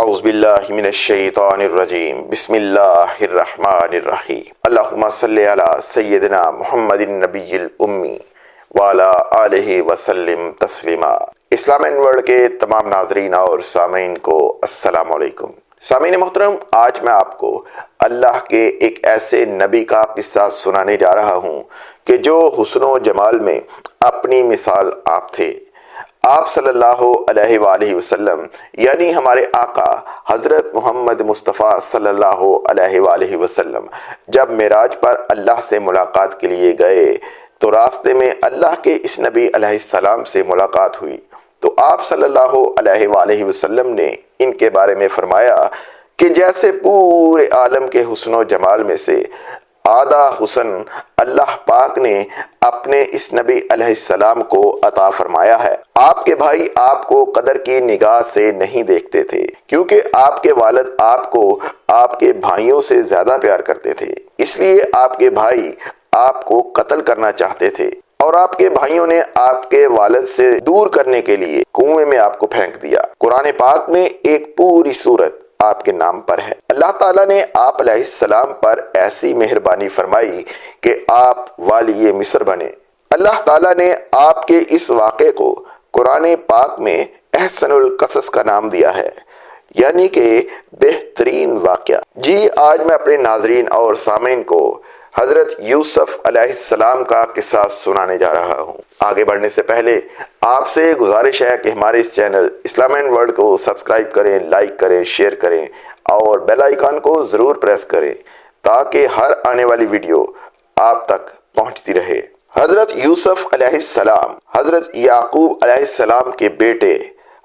اعوذ باللہ من الشیطان الرجیم بسم اللہ الرحمن الرحیم اللہم صلی علی سیدنا محمد النبی الامی وعلی آلہ وسلم تسلیما۔ اسلام اینڈ ورلڈ کے تمام ناظرین اور سامعین کو السلام علیکم۔ سامعین محترم، آج میں آپ کو اللہ کے ایک ایسے نبی کا قصہ سنانے جا رہا ہوں کہ جو حسن و جمال میں اپنی مثال آپ تھے۔ آپ صلی اللہ علیہ وآلہ وسلم یعنی ہمارے آقا حضرت محمد مصطفیٰ صلی اللہ علیہ وآلہ وسلم جب معراج پر اللہ سے ملاقات کے لیے گئے تو راستے میں اللہ کے اس نبی علیہ السلام سے ملاقات ہوئی تو آپ صلی اللہ علیہ وآلہ وسلم نے ان کے بارے میں فرمایا کہ جیسے پورے عالم کے حسن و جمال میں سے آدھا حسن اللہ پاک نے اپنے اس نبی علیہ السلام کو عطا فرمایا ہے۔ آپ کے بھائی آپ کو قدر کی نگاہ سے نہیں دیکھتے تھے کیونکہ آپ کے والد آپ کو آپ کے بھائیوں سے زیادہ پیار کرتے تھے، اس لیے آپ کے بھائی آپ کو قتل کرنا چاہتے تھے اور آپ کے بھائیوں نے آپ کے والد سے دور کرنے کے لیے کنویں میں آپ کو پھینک دیا۔ قرآن پاک میں ایک پوری سورت آپ کے نام پر ہے۔ اللہ تعالیٰ نے آپ علیہ السلام پر ایسی مہربانی فرمائی کہ آپ والی مصر بنے۔ اللہ تعالیٰ نے آپ کے اس واقعے کو قرآن پاک میں احسن القصص کا نام دیا ہے، یعنی کہ بہترین واقعہ۔ جی، آج میں اپنے ناظرین اور سامعین کو حضرت یوسف علیہ السلام کا قصہ سنانے جا رہا ہوں۔ آگے بڑھنے سے پہلے آپ سے گزارش ہے کہ ہمارے اس چینل اسلام اینڈ ورلڈ کو سبسکرائب کریں، لائک کریں، شیئر کریں اور بیل آئیکن کو ضرور پریس کریں تاکہ ہر آنے والی ویڈیو آپ تک پہنچتی رہے۔ حضرت یوسف علیہ السلام حضرت یعقوب علیہ السلام کے بیٹے،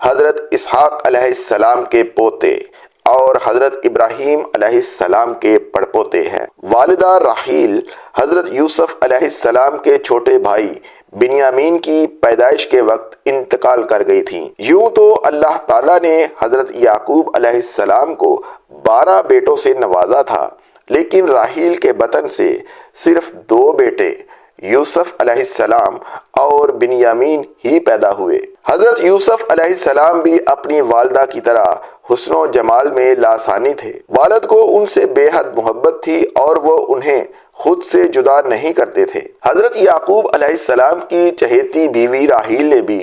حضرت اسحاق علیہ السلام کے پوتے اور حضرت ابراہیم علیہ السلام کے پڑپوتے ہیں۔ والدہ راحیل حضرت یوسف علیہ السلام کے چھوٹے بھائی بنیامین کی پیدائش کے وقت انتقال کر گئی تھیں۔ یوں تو اللہ تعالیٰ نے حضرت یعقوب علیہ السلام کو 12 بیٹوں سے نوازا تھا، لیکن راحیل کے بطن سے صرف 2 بیٹے یوسف علیہ السلام اور بنیامین ہی پیدا ہوئے۔ حضرت یوسف علیہ السلام بھی اپنی والدہ کی طرح حسن و جمال میں لاسانی تھے۔ والد کو ان سے بے حد محبت تھی اور وہ انہیں خود سے جدا نہیں کرتے تھے۔ حضرت یعقوب علیہ السلام کی چہیتی بیوی راحیل نے بھی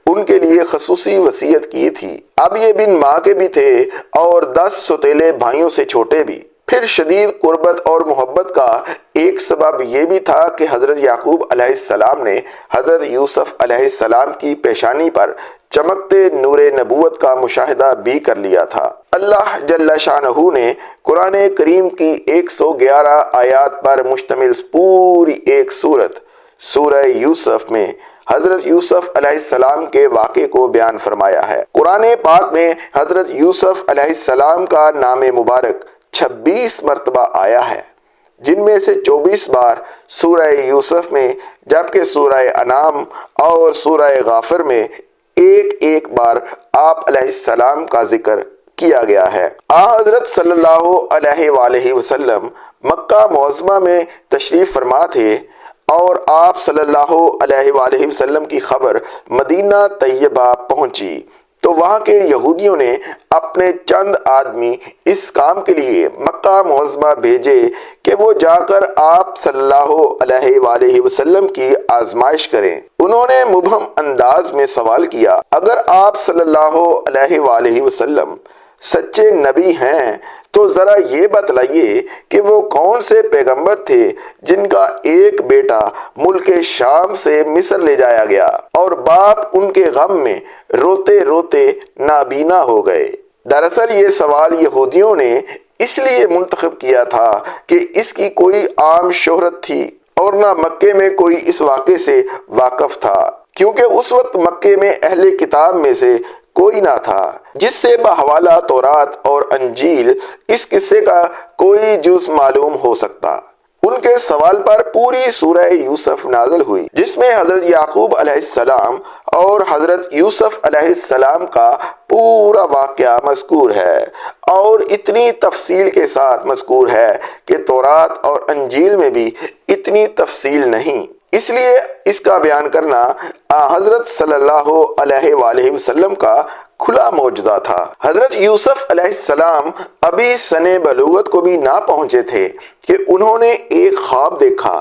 ان کے لیے خصوصی وصیت کی تھی۔ اب یہ بن ماں کے بھی تھے اور 10 سوتیلے بھائیوں سے چھوٹے بھی۔ پھر شدید قربت اور محبت کا ایک سبب یہ بھی تھا کہ حضرت یعقوب علیہ السلام نے حضرت یوسف علیہ السلام کی پیشانی پر چمکتے نور نبوت کا مشاہدہ بھی کر لیا تھا۔ اللہ جل شانہ نے قرآن کریم کی 111 آیات پر مشتمل پوری ایک سورت سورہ یوسف میں حضرت یوسف علیہ السلام کے واقعے کو بیان فرمایا ہے۔ قرآن پاک میں حضرت یوسف علیہ السلام کا نام مبارک 26 مرتبہ آیا ہے، جن میں سے 24 بار سورہ یوسف میں، جبکہ سورہ انعام اور سورہ غافر میں ایک بار آپ علیہ السلام کا ذکر کیا گیا ہے۔ حضرت صلی اللہ علیہ وآلہ وسلم مکہ معظمہ میں تشریف فرما تھے اور آپ صلی اللہ علیہ وآلہ وسلم کی خبر مدینہ طیبہ پہنچی تو وہاں کے یہودیوں نے اپنے چند آدمی اس کام کے لیے مکہ معظمہ بھیجے کہ وہ جا کر آپ صلی اللہ علیہ وآلہ وسلم کی آزمائش کریں۔ انہوں نے مبہم انداز میں سوال کیا، اگر آپ صلی اللہ علیہ وآلہ وسلم سچے نبی ہیں تو ذرا یہ بتلائیے کہ وہ کون سے پیغمبر تھے جن کا ایک بیٹا ملک شام سے مصر لے جایا گیا اور باپ ان کے غم میں روتے روتے نابینا ہو گئے۔ دراصل یہ سوال یہودیوں نے اس لیے منتخب کیا تھا کہ اس کی کوئی عام شہرت تھی اور نہ مکے میں کوئی اس واقعے سے واقف تھا، کیونکہ اس وقت مکے میں اہل کتاب میں سے کوئی نہ تھا جس سے بحوالہ تورات اور انجیل اس قصے کا کوئی جز معلوم ہو سکتا۔ ان کے سوال پر پوری سورہ یوسف نازل ہوئی، جس میں حضرت یعقوب علیہ السلام اور حضرت یوسف علیہ السلام کا پورا واقعہ مذکور ہے اور اتنی تفصیل کے ساتھ مذکور ہے کہ تورات اور انجیل میں بھی اتنی تفصیل نہیں۔ اس لیے اس کا بیان کرنا حضرت صلی اللہ علیہ وآلہ وسلم کا کھلا معجزہ تھا۔ حضرت یوسف علیہ السلام ابھی سن بلوغت کو بھی نہ پہنچے تھے کہ انہوں نے ایک خواب دیکھا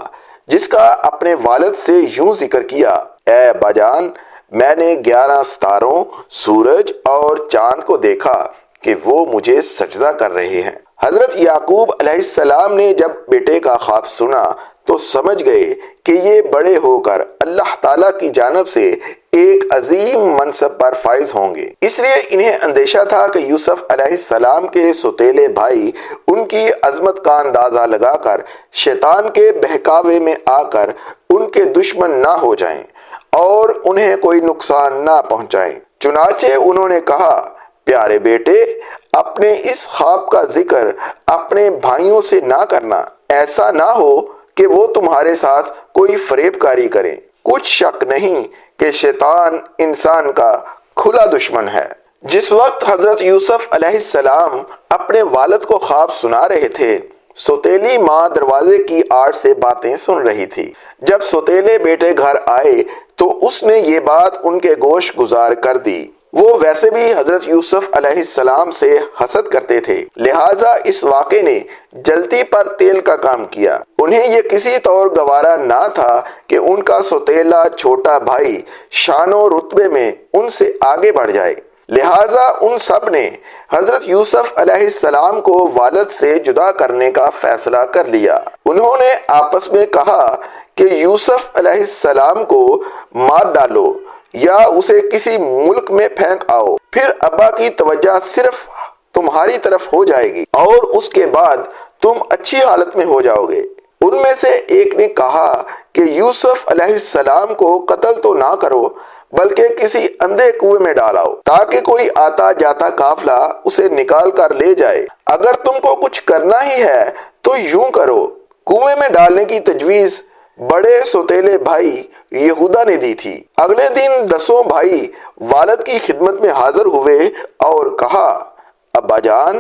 جس کا اپنے والد سے یوں ذکر کیا: اے ابا جان، میں نے 11 ستاروں، سورج اور چاند کو دیکھا کہ وہ مجھے سجدہ کر رہے ہیں۔ حضرت یعقوب علیہ السلام نے جب بیٹے کا خواب سنا تو سمجھ گئے کہ یہ بڑے ہو کر اللہ تعالیٰ کی جانب سے ایک عظیم منصب پر فائز ہوں گے۔ اس لیے انہیں اندیشہ تھا کہ یوسف علیہ السلام کے سوتیلے بھائی ان کی عظمت کا اندازہ لگا کر شیطان کے بہکاوے میں آ کر ان کے دشمن نہ ہو جائیں اور انہیں کوئی نقصان نہ پہنچائیں۔ چنانچہ انہوں نے کہا: پیارے بیٹے، اپنے اس خواب کا ذکر اپنے بھائیوں سے نہ کرنا، ایسا نہ ہو کہ وہ تمہارے ساتھ کوئی فریب کاری کریں۔ کچھ شک نہیں کہ شیطان انسان کا کھلا دشمن ہے۔ جس وقت حضرت یوسف علیہ السلام اپنے والد کو خواب سنا رہے تھے، سوتیلی ماں دروازے کی آڑ سے باتیں سن رہی تھی۔ جب سوتیلے بیٹے گھر آئے تو اس نے یہ بات ان کے گوش گزار کر دی۔ وہ ویسے بھی حضرت یوسف علیہ السلام سے حسد کرتے تھے، لہٰذا اس واقعے نے جلتی پر تیل کا کام کیا۔ انہیں یہ کسی طور گوارا نہ تھا کہ ان کا سوتیلا چھوٹا بھائی شان و رتبے میں ان سے آگے بڑھ جائے، لہٰذا ان سب نے حضرت یوسف علیہ السلام کو والد سے جدا کرنے کا فیصلہ کر لیا۔ انہوں نے آپس میں کہا کہ یوسف علیہ السلام کو مار ڈالو یا اسے کسی ملک میں پھینک آؤ، پھر ابا کی توجہ صرف تمہاری طرف ہو جائے گی اور اس کے بعد تم اچھی حالت میں ہو جاؤ گے۔ ان میں سے ایک نے کہا کہ یوسف علیہ السلام کو قتل تو نہ کرو بلکہ کسی اندھے کنویں میں ڈالاؤ تاکہ کوئی آتا جاتا قافلہ اسے نکال کر لے جائے۔ اگر تم کو کچھ کرنا ہی ہے تو یوں کرو۔ کنویں میں ڈالنے کی تجویز بڑے سوتیلے بھائی یہودا نے دی تھی۔ اگلے دن 10 بھائی والد کی خدمت میں حاضر ہوئے اور کہا: ابا جان،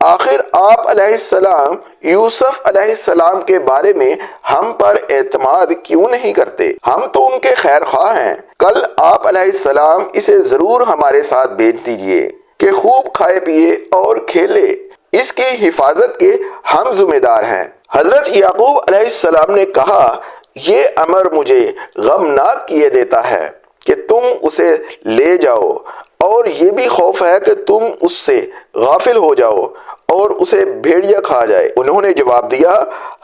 آخر آپ علیہ السلام یوسف علیہ السلام کے بارے میں ہم پر اعتماد کیوں نہیں کرتے؟ ہم تو ان کے خیر خواہ ہیں۔ کل آپ علیہ السلام اسے ضرور ہمارے ساتھ بھیج دیجئے کہ خوب کھائے پیے اور کھیلے۔ اس کی حفاظت کے ہم ذمہ دار ہیں۔ حضرت یعقوب علیہ السلام نے کہا: یہ امر مجھے غمناک کیے دیتا ہے کہ تم اسے لے جاؤ، اور یہ بھی خوف ہے کہ تم اس سے غافل ہو جاؤ اور اسے بھیڑیا کھا جائے۔ انہوں نے جواب دیا: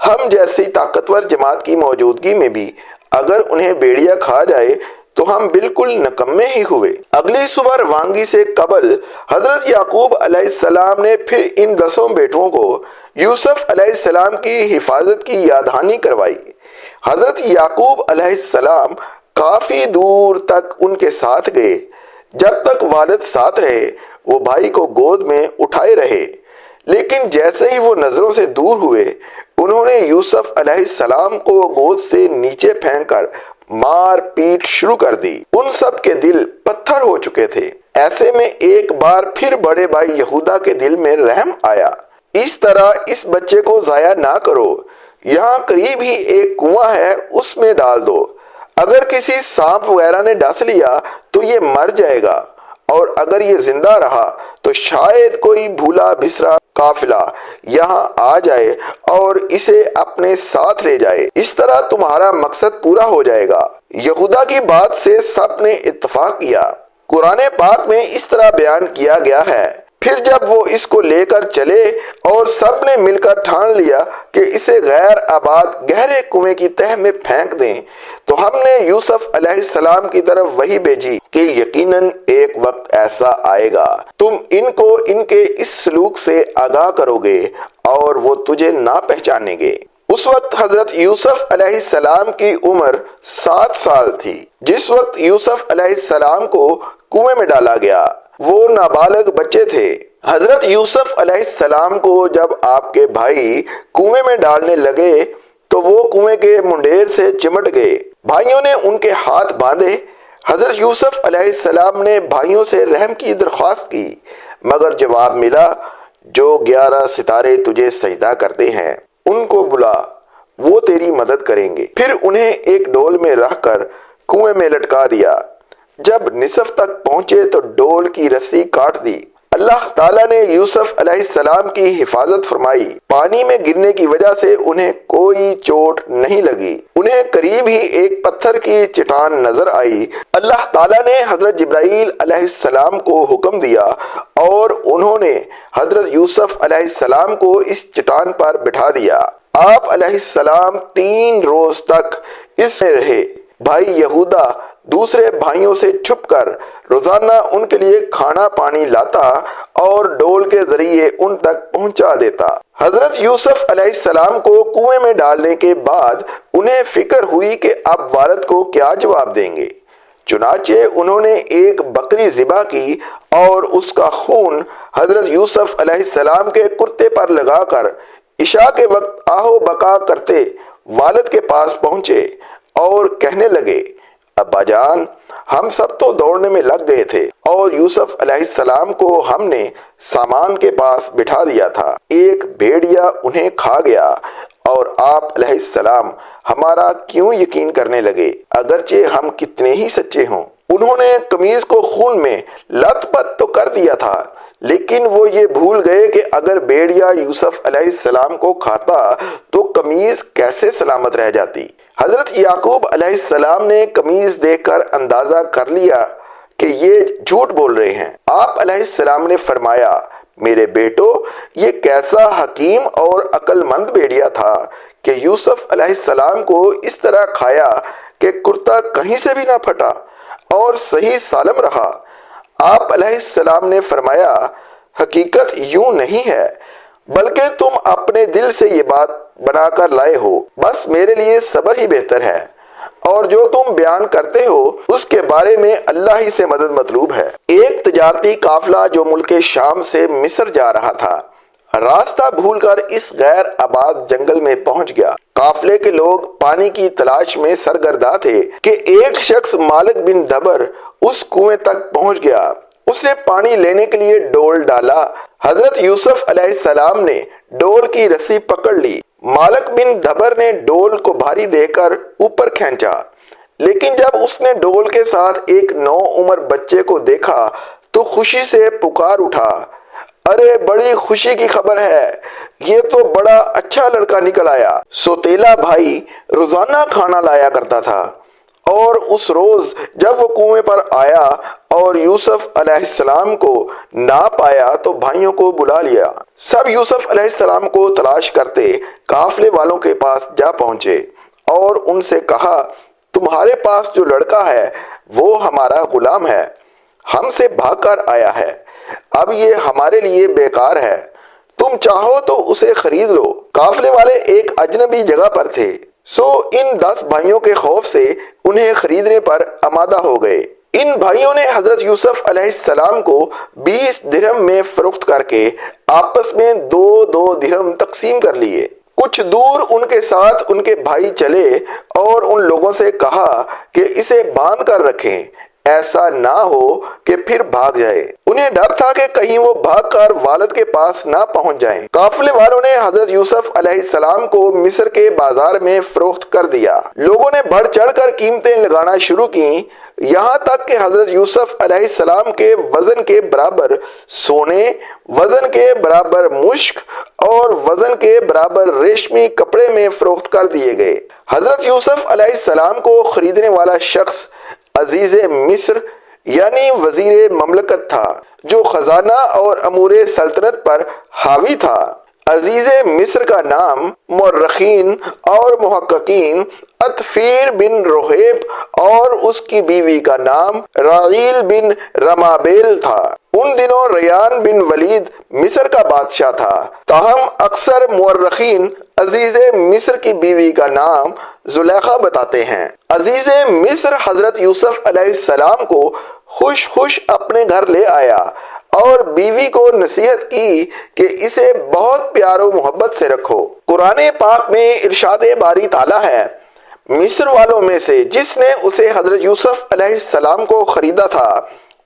ہم جیسی طاقتور جماعت کی موجودگی میں بھی اگر انہیں بھیڑیا کھا جائے تو ہم بالکل نکمے ہی ہوئے۔ اگلی صبح روانگی سے قبل حضرت یعقوب علیہ السلام نے پھر ان 10 بیٹوں کو یوسف علیہ السلام کی حفاظت کی یاد دہانی کروائی۔ حضرت یعقوب علیہ السلام کافی دور تک ان کے ساتھ گئے۔ جب تک والد ساتھ رہے وہ بھائی کو گود میں اٹھائے رہے، لیکن جیسے ہی وہ نظروں سے دور ہوئے انہوں نے یوسف علیہ السلام کو گود سے نیچے پھینک کر مار پیٹ شروع کر دی۔ ان سب کے دل پتھر ہو چکے تھے۔ ایسے میں ایک بار پھر بڑے بھائی یہودا کے دل میں رحم آیا۔ اس طرح اس بچے کو ضائع نہ کرو، یہاں قریب ہی ایک کنواں ہے، اس میں ڈال دو۔ اگر کسی سانپ وغیرہ نے ڈس لیا تو یہ مر جائے گا، اور اگر یہ زندہ رہا تو شاید کوئی بھولا بھسرا قافلہ یہاں آ جائے اور اسے اپنے ساتھ لے جائے۔ اس طرح تمہارا مقصد پورا ہو جائے گا۔ یہودا کی بات سے سب نے اتفاق کیا۔ قرآن پاک میں اس طرح بیان کیا گیا ہے: پھر جب وہ اس کو لے کر چلے اور سب نے مل کر ٹھان لیا کہ اسے غیر آباد گہرے کنویں کی تہ میں پھینک دیں، تو ہم نے یوسف علیہ السلام کی طرف وحی بھیجی کہ یقیناً ایک وقت ایسا آئے گا تم ان کو ان کے اس سلوک سے آگاہ کرو گے اور وہ تجھے نہ پہچانیں گے۔ اس وقت حضرت یوسف علیہ السلام کی عمر 7 سال تھی۔ جس وقت یوسف علیہ السلام کو کنویں میں ڈالا گیا وہ نابالغ بچے تھے۔ حضرت یوسف علیہ السلام کو جب آپ کے بھائی کنویں میں ڈالنے لگے تو وہ کنویں کے منڈیر سے چمٹ گئے۔ بھائیوں نے ان کے ہاتھ باندھے۔ حضرت یوسف علیہ السلام نے بھائیوں سے رحم کی درخواست کی، مگر جواب ملا: جو 11 ستارے تجھے سجدہ کرتے ہیں ان کو بلا، وہ تیری مدد کریں گے۔ پھر انہیں ایک ڈول میں رکھ کر کنویں میں لٹکا دیا۔ جب نصف تک پہنچے تو ڈول کی رسی کاٹ دی۔ اللہ تعالیٰ نے یوسف علیہ السلام کی حفاظت فرمائی۔ پانی میں گرنے کی وجہ سے انہیں کوئی چوٹ نہیں لگی۔ انہیں قریب ہی ایک پتھر کی چٹان نظر آئی۔ اللہ تعالیٰ نے حضرت جبرائیل علیہ السلام کو حکم دیا اور انہوں نے حضرت یوسف علیہ السلام کو اس چٹان پر بٹھا دیا۔ آپ علیہ السلام 3 روز تک اس میں رہے۔ بھائی یہودا دوسرے بھائیوں سے چھپ کر روزانہ ان کے لیے کھانا پانی لاتا اور ڈول کے ذریعے ان تک پہنچا دیتا۔ حضرت یوسف علیہ السلام کو کنویں میں ڈالنے کے بعد انہیں فکر ہوئی کہ اب والد کو کیا جواب دیں گے۔ چنانچہ انہوں نے ایک بکری ذبح کی اور اس کا خون حضرت یوسف علیہ السلام کے کرتے پر لگا کر عشاء کے وقت آہو بکا کرتے والد کے پاس پہنچے اور کہنے لگے، ابا جان، ہم سب تو دوڑنے میں لگ گئے تھے اور یوسف علیہ السلام کو ہم نے سامان کے پاس بٹھا دیا تھا۔ ایک بھیڑیا انہیں کھا گیا اور آپ علیہ السلام ہمارا کیوں یقین کرنے لگے اگرچہ ہم کتنے ہی سچے ہوں۔ انہوں نے قمیض کو خون میں لت پت تو کر دیا تھا، لیکن وہ یہ بھول گئے کہ اگر بھیڑیا یوسف علیہ السلام کو کھاتا تو قمیض کیسے سلامت رہ جاتی۔ حضرت یعقوب علیہ السلام نے قمیض دیکھ کر اندازہ کر لیا کہ یہ جھوٹ بول رہے ہیں۔ آپ علیہ السلام نے فرمایا، میرے بیٹو، یہ کیسا حکیم اور عقل مند بھیڑیا تھا کہ یوسف علیہ السلام کو اس طرح کھایا کہ کرتا کہیں سے بھی نہ پھٹا اور صحیح سالم رہا۔ آپ علیہ السلام نے فرمایا، حقیقت یوں نہیں ہے، بلکہ تم اپنے دل سے یہ بات بنا کر لائے ہو۔ بس میرے لیے صبر ہی بہتر ہے، اور جو تم بیان کرتے ہو اس کے بارے میں اللہ ہی سے مدد مطلوب ہے۔ ایک تجارتی قافلہ جو ملک شام سے مصر جا رہا تھا، راستہ بھول کر اس غیر آباد جنگل میں پہنچ گیا۔ قافلے کے لوگ پانی کی تلاش میں سرگرداں تھے کہ ایک شخص مالک بن دبر اس کنویں تک پہنچ گیا۔ اس نے پانی لینے کے لیے ڈول ڈالا۔ حضرت یوسف علیہ السلام نے ڈول کی رسی پکڑ لی۔ مالک بن دبر نے ڈول کو بھاری دیکھ کر اوپر کھینچا، لیکن جب اس نے ڈول کے ساتھ ایک نو عمر بچے کو دیکھا تو خوشی سے پکار اٹھا، ارے بڑی خوشی کی خبر ہے، یہ تو بڑا اچھا لڑکا نکل آیا۔ سوتیلا بھائی روزانہ کھانا لایا کرتا تھا، اور اس روز جب وہ کنویں پر آیا اور یوسف علیہ السلام کو نہ پایا تو بھائیوں کو بلا لیا۔ سب یوسف علیہ السلام کو تلاش کرتے قافلے والوں کے پاس جا پہنچے اور ان سے کہا، تمہارے پاس جو لڑکا ہے وہ ہمارا غلام ہے، ہم سے بھاگ کر آیا ہے، اب یہ ہمارے لیے بیکار ہے، تم چاہو تو اسے خرید لو۔ قافلے والے ایک اجنبی جگہ پر تھے، سو ان 10 بھائیوں کے خوف سے انہیں خریدنے پر آمادہ ہو گئے۔ ان بھائیوں نے حضرت یوسف علیہ السلام کو 20 درہم میں فروخت کر کے آپس میں 2 درہم تقسیم کر لیے۔ کچھ دور ان کے ساتھ ان کے بھائی چلے اور ان لوگوں سے کہا کہ اسے باندھ کر رکھیں، ایسا نہ ہو کہ پھر بھاگ جائے۔ انہیں ڈر تھا کہ کہیں وہ بھاگ کر والد کے پاس نہ پہنچ جائیں۔ قافلے والوں نے حضرت یوسف علیہ السلام کو مصر کے بازار میں فروخت کر دیا۔ لوگوں نے بڑھ چڑھ کر قیمتیں لگانا شروع کی، یہاں تک کہ حضرت یوسف علیہ السلام کے وزن کے برابر سونے، وزن کے برابر مشک اور وزن کے برابر ریشمی کپڑے میں فروخت کر دیے گئے۔ حضرت یوسف علیہ السلام کو خریدنے والا شخص عزیز مصر یعنی وزیر مملکت تھا، جو خزانہ اور امور سلطنت پر حاوی تھا۔ عزیز مصر کا نام مورخین اور محققین اطفیر بن رہیب اور اس کی بیوی کا نام راعیل بن رمابیل تھا۔ ان دنوں ریان بن ولید مصر کا بادشاہ تھا، تاہم اکثر مورخین عزیز مصر کی بیوی کا نام زلیخا بتاتے ہیں۔ عزیز مصر حضرت یوسف علیہ السلام کو خوش خوش اپنے گھر لے آیا اور بیوی کو نصیحت کی کہ اسے بہت پیار و محبت سے رکھو۔ قرآن پاک میں ارشاد باری تعالیٰ ہے، مصر والوں میں سے جس نے اسے حضرت یوسف علیہ السلام کو خریدا تھا،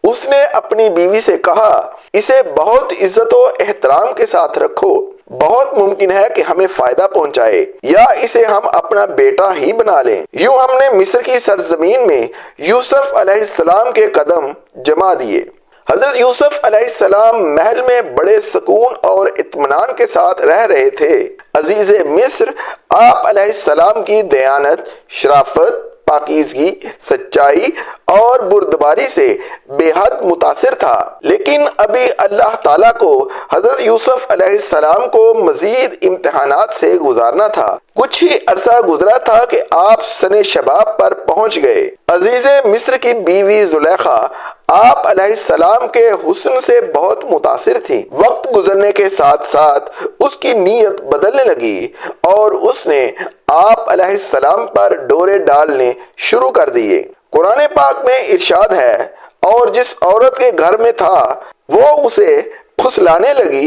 اس نے اپنی بیوی سے کہا، اسے بہت عزت و احترام کے ساتھ رکھو۔ بہت ممکن ہے کہ ہمیں فائدہ پہنچائے یا اسے ہم اپنا بیٹا ہی بنا لیں۔ یوں ہم نے مصر کی سرزمین میں یوسف علیہ السلام کے قدم جما دیے۔ حضرت یوسف علیہ السلام محل میں بڑے سکون اور اطمینان کے ساتھ رہ رہے تھے۔ عزیز مصر آپ علیہ السلام کی دیانت، شرافت، پاکیزگی، سچائی اور بردباری سے بے حد متاثر تھا، لیکن ابھی اللہ تعالیٰ کو حضرت یوسف علیہ السلام کو مزید امتحانات سے گزارنا تھا۔ کچھ ہی عرصہ گزرا تھا کہ آپ سن شباب پر پہنچ گئے۔ عزیز مصر کی بیوی زلیخا آپ علیہ السلام کے حسن سے بہت متاثر تھی۔ وقت گزرنے کے ساتھ ساتھ اس کی نیت بدلنے لگی اور اس نے آپ علیہ السلام پر ڈورے ڈالنے شروع کر دیے۔ قرآن پاک میں ارشاد ہے، اور جس عورت کے گھر میں تھا وہ اسے پھسلانے لگی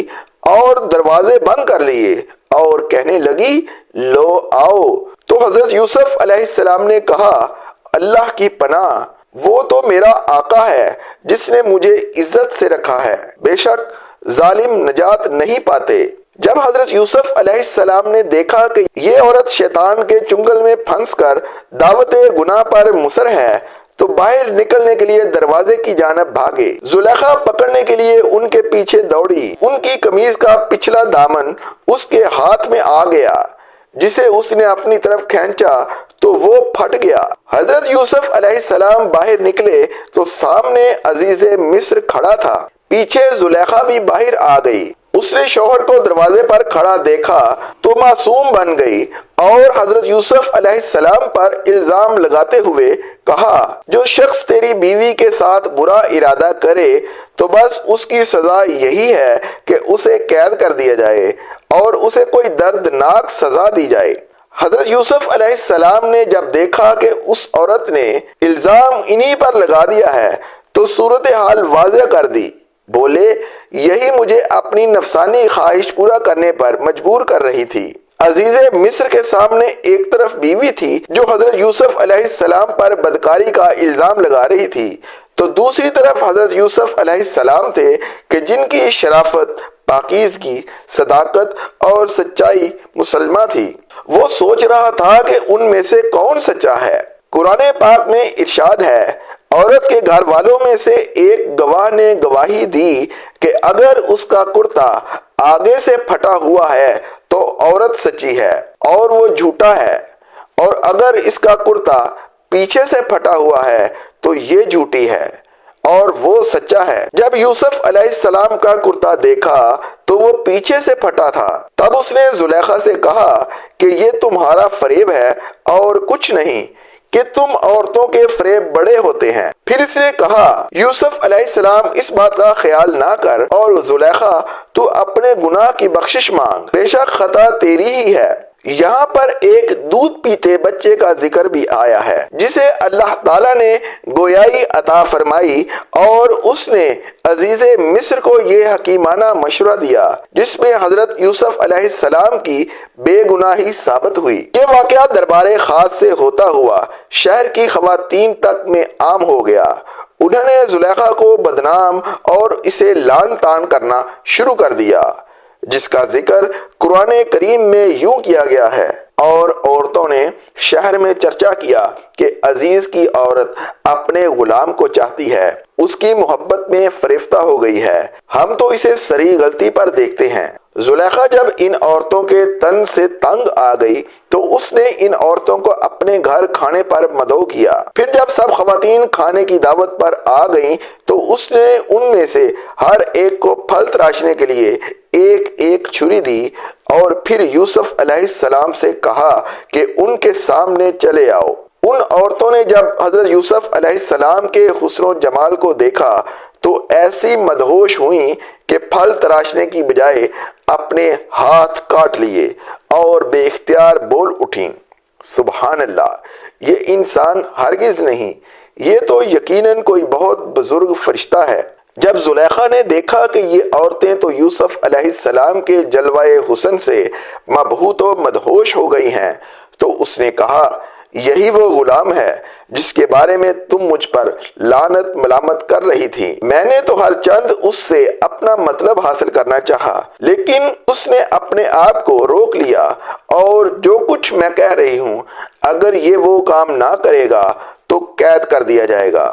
اور دروازے بند کر لیے اور کہنے لگی لو آؤ۔ تو حضرت یوسف علیہ السلام نے کہا اللہ کی پناہ، وہ تو میرا آقا ہے جس نے مجھے عزت سے رکھا ہے، بے شک ظالم نجات نہیں پاتے۔ جب حضرت یوسف علیہ السلام نے دیکھا کہ یہ عورت شیطان کے چنگل میں پھنس کر دعوت گناہ پر مصر ہے تو باہر نکلنے کے لیے دروازے کی جانب بھاگے۔ زلیخا پکڑنے کے لیے ان کے پیچھے دوڑی۔ ان کی قمیض کا پچھلا دامن اس کے ہاتھ میں آ گیا، جسے اس نے اپنی طرف کھینچا تو وہ پھٹ گیا۔ حضرت یوسف علیہ السلام باہر نکلے تو سامنے عزیز مصر کھڑا تھا۔ پیچھے زلیخا بھی باہر آ گئی۔ اس نے شوہر کو دروازے پر کھڑا دیکھا تو معصوم بن گئی اور حضرت یوسف علیہ السلام پر الزام لگاتے ہوئے کہا جو شخص تیری بیوی کے ساتھ برا ارادہ کرے تو بس اس کی سزا یہی ہے کہ اسے قید کر دیا جائے اور اسے کوئی دردناک سزا دی جائے۔ حضرت یوسف علیہ السلام نے جب دیکھا کہ اس عورت نے الزام انہی پر لگا دیا ہے تو صورتحال واضح کر دی۔ بولے یہی مجھے اپنی نفسانی خواہش پورا کرنے پر مجبور کر رہی تھی۔ عزیز مصر کے سامنے ایک طرف بیوی تھی جو حضرت یوسف علیہ السلام پر بدکاری کا الزام لگا رہی تھی، تو دوسری طرف حضرت یوسف علیہ السلام تھے کہ جن کی شرافت، پاکیزگی، صداقت اور سچائی مسلمہ تھی۔ وہ سوچ رہا تھا کہ ان میں سے کون سچا ہے۔ قرآن پاک میں ارشاد ہے، عورت کے گھر والوں میں سے ایک گواہ نے گواہی دی کہ اگر اس کا کرتا آگے سے پھٹا ہوا ہے تو عورت سچی ہے اور وہ جھوٹا ہے، اور اگر اس کا کرتا پیچھے سے پھٹا ہوا ہے تو یہ جھوٹی ہے اور وہ سچا ہے۔ جب یوسف علیہ السلام کا کرتا دیکھا تو وہ پیچھے سے پھٹا تھا۔ تب اس نے زلیخا سے کہا کہ یہ تمہارا فریب ہے اور کچھ نہیں، کہ تم عورتوں کے فریب بڑے ہوتے ہیں۔ پھر اس نے کہا یوسف علیہ السلام اس بات کا خیال نہ کر اور زلیخا تو اپنے گناہ کی بخشش مانگ، بے شک خطا تیری ہی ہے۔ یہاں پر ایک دودھ پیتے بچے کا ذکر بھی آیا ہے جسے اللہ تعالیٰ نے گویائی عطا فرمائی اور اس نے عزیز مصر کو یہ حکیمانہ مشورہ دیا جس میں حضرت یوسف علیہ السلام کی بے گناہی ثابت ہوئی۔ یہ واقعہ دربار خاص سے ہوتا ہوا شہر کی خواتین تک میں عام ہو گیا۔ انہوں نے زلیخا کو بدنام اور اسے لعن طعن کرنا شروع کر دیا، جس کا ذکر قرآن کریم میں یوں کیا گیا ہے، اور عورتوں نے شہر میں چرچا کیا کہ عزیز کی عورت اپنے غلام کو چاہتی ہے، اس کی محبت میں فریفتہ ہو گئی ہے، ہم تو اسے سری غلطی پر دیکھتے ہیں۔ زلیخا جب ان عورتوں کے تن سے تنگ آ گئی تو اس نے ان عورتوں کو اپنے گھر کھانے پر مدعو کیا۔ پھر جب سب خواتین کھانے کی دعوت پر آ گئیں تو اس نے ان میں سے ہر ایک کو پھل تراشنے کے لیے ایک ایک چھری دی اور پھر یوسف علیہ السلام سے کہا کہ ان کے سامنے چلے آؤ۔ ان عورتوں نے جب حضرت یوسف علیہ السلام کے حسن و جمال کو دیکھا تو ایسی مدہوش ہوئیں کہ پھل تراشنے کی بجائے اپنے ہاتھ کاٹ لیے اور بے اختیار بول اٹھیں سبحان اللہ، یہ انسان ہرگز نہیں، یہ تو یقیناً کوئی بہت بزرگ فرشتہ ہے۔ جب زلیخا نے دیکھا کہ یہ عورتیں تو یوسف علیہ السلام کے جلوہ حسن سے مبہوت و مدہوش ہو گئی ہیں تو اس نے کہا یہی وہ غلام ہے جس کے بارے میں تم مجھ پر لعنت ملامت کر رہی تھی۔ میں نے تو ہر چند اس سے اپنا مطلب حاصل کرنا چاہا، لیکن اس نے اپنے آپ کو روک لیا، اور جو کچھ میں کہہ رہی ہوں، اگر یہ وہ کام نہ کرے گا تو قید کر دیا جائے گا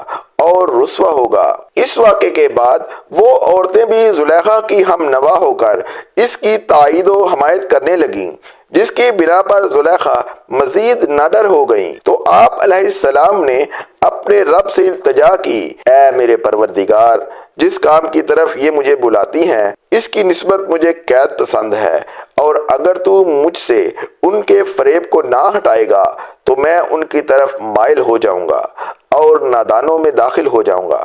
اور رسوا ہوگا۔ اس واقعے کے بعد وہ عورتیں بھی زلیخا کی ہم نوا ہو کر اس کی تائید و حمایت کرنے لگیں، جس کی بنا پر زلیخا مزید نڈر ہو گئیں۔ تو آپ علیہ السلام نے اپنے رب سے التجا کی، اے میرے پروردگار، جس کام کی طرف یہ مجھے بلاتی ہیں اس کی نسبت مجھے قید پسند ہے، اور اگر تو مجھ سے ان کے فریب کو نہ ہٹائے گا تو میں ان کی طرف مائل ہو جاؤں گا اور نادانوں میں داخل ہو جاؤں گا۔